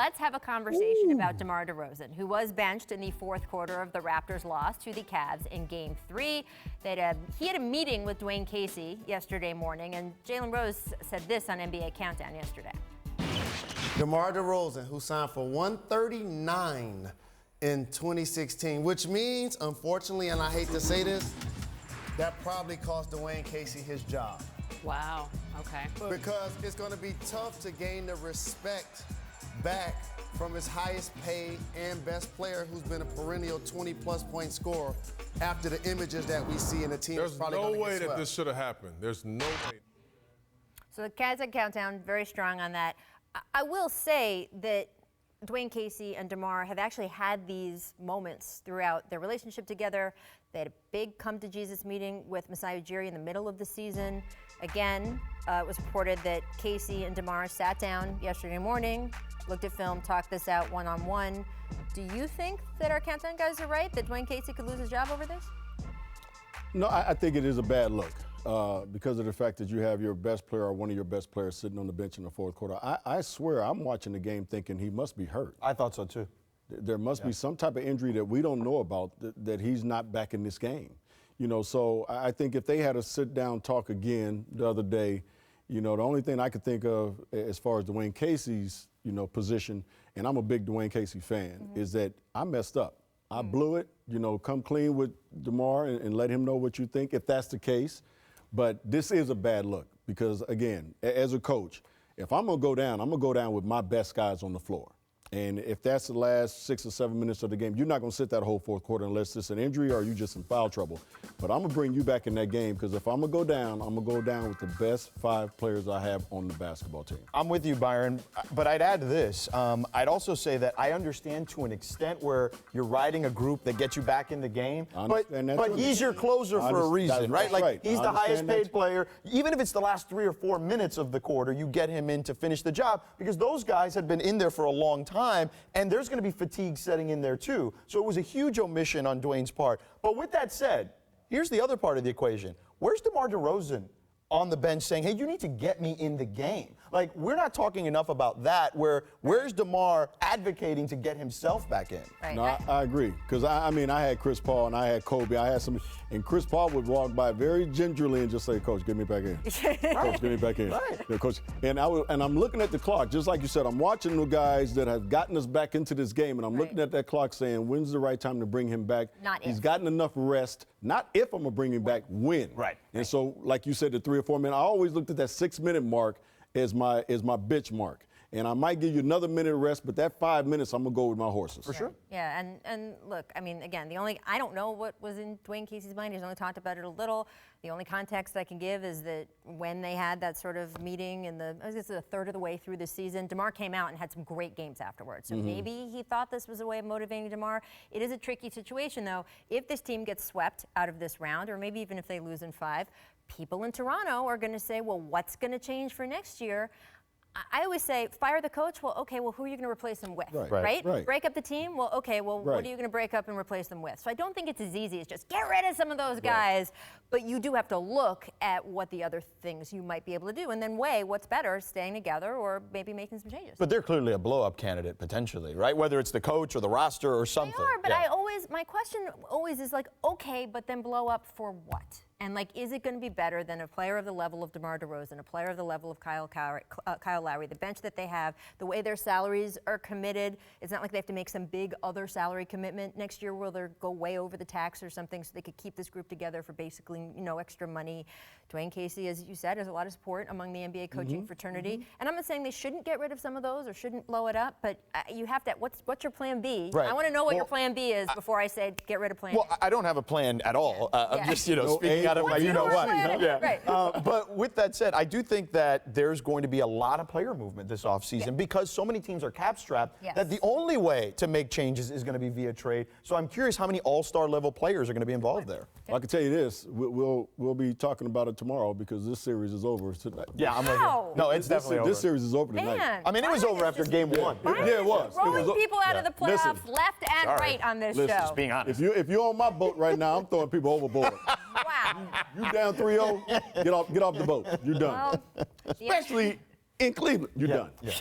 let's have a conversation about DeMar DeRozan, who was benched in the fourth quarter of the Raptors' loss to the Cavs in Game 3. He had a meeting with Dwane Casey yesterday morning, and Jalen Rose said this on NBA Countdown yesterday. DeMar DeRozan, who signed for $139 in 2016, which means, unfortunately, and I hate to say this, that probably cost Dwane Casey his job. Wow, okay. Because it's going to be tough to gain the respect back from his highest paid and best player who's been a perennial 20-plus point scorer after the images that we see in the team. There's no way that this should have happened. There's no way. So the Cavs at Countdown, very strong on that. I will say that Dwane Casey and DeMar have actually had these moments throughout their relationship together. They had a big come-to-Jesus meeting with Masai Ujiri in the middle of the season. Again, it was reported that Casey and DeMar sat down yesterday morning, looked at film, talked this out one-on-one. Do you think that our Countdown guys are right, that Dwane Casey could lose his job over this? No, I think it is a bad look because of the fact that you have your best player or one of your best players sitting on the bench in the fourth quarter. I swear I'm watching the game thinking he must be hurt. I thought so too. There must be some type of injury that we don't know about that he's not back in this game. You know, so I think if they had a sit-down talk again the other day, you know, the only thing I could think of as far as Dwane Casey's, you know, position, and I'm a big Dwane Casey fan, is that I messed up. I blew it. You know, come clean with DeMar and let him know what you think, if that's the case. But this is a bad look because, again, as a coach, if I'm going to go down, I'm going to go down with my best guys on the floor. And if that's the last 6 or 7 minutes of the game, you're not going to sit that whole fourth quarter unless it's an injury or you just in foul trouble. But I'm going to bring you back in that game because if I'm going to go down, I'm going to go down with the best 5 players I have on the basketball team. I'm with you, Byron, but I'd add to this. I'd also say that I understand to an extent where you're riding a group that gets you back in the game, but he's your closer for a reason, right? Like, he's the highest paid player. Even if it's the last 3 or 4 minutes of the quarter, you get him in to finish the job because those guys had been in there for a long time. And there's going to be fatigue setting in there too. So it was a huge omission on Dwayne's part. But with that said, here's the other part of the equation. Where's DeMar DeRozan on the bench saying, hey, you need to get me in the game? Like, we're not talking enough about that, where's DeMar advocating to get himself back in? Right. No, I agree. Because, I mean, I had Chris Paul and I had Kobe. I had some, and Chris Paul would walk by very gingerly and just say, Coach, get me back in. Coach, get me back in. Right. Yeah, Coach. And I'm looking at the clock, just like you said. I'm watching the guys that have gotten us back into this game, and I'm looking at that clock saying, when's the right time to bring him back? Not He's if. gotten enough rest. Not if I'm going to bring him back, when. Right. And so, like you said, the 3 or 4 minutes, I always looked at that 6-minute mark as my bitch mark. And I might give you another minute of rest, but that 5 minutes, I'm going to go with my horses. For sure. Yeah, and look, I mean, again, I don't know what was in Dwane Casey's mind. He's only talked about it a little. The only context I can give is that when they had that sort of meeting I was going to say a third of the way through the season, DeMar came out and had some great games afterwards. So maybe he thought this was a way of motivating DeMar. It is a tricky situation, though. If this team gets swept out of this round, or maybe even if they lose in 5, people in Toronto are going to say, well, what's going to change for next year? I always say, fire the coach. Well, okay, well, who are you going to replace him with? Right? Break up the team? Well, okay, well, what are you going to break up and replace them with? So I don't think it's as easy as just get rid of some of those guys, but you do have to look at what the other things you might be able to do and then weigh what's better, staying together or maybe making some changes. But they're clearly a blow-up candidate, potentially, right? Whether it's the coach or the roster or something. They are, but my question always is like, okay, but then blow up for what? And, like, is it going to be better than a player of the level of DeMar DeRozan, a player of the level of Kyle Lowry, the bench that they have, the way their salaries are committed? It's not like they have to make some big other salary commitment next year where they'll go way over the tax or something so they could keep this group together for basically, extra money. Dwane Casey, as you said, has a lot of support among the NBA coaching fraternity. And I'm not saying they shouldn't get rid of some of those or shouldn't blow it up, but you have to, what's your plan B? Right. I want to know what your plan B is before I say get rid of plan A. Well, I don't have a plan at all. I'm just, speaking out of my Right. But with that said, I do think that there's going to be a lot of player movement this offseason because so many teams are cap strapped that the only way to make changes is going to be via trade. So I'm curious how many all-star level players are going to be involved there. Well, I can tell you this, we'll be talking about it tomorrow because this series is over tonight. Yeah, I'm with you. No, it's definitely over. This series is over tonight. Man, I mean, it was over after game 1. Yeah, it was. Rolling people out of the playoffs left and right on this show. Just being honest. If you're on my boat right now, I'm throwing people overboard. Wow. You down 3-0, get off the boat. You're done. Well, Especially in Cleveland, you're done. Yeah.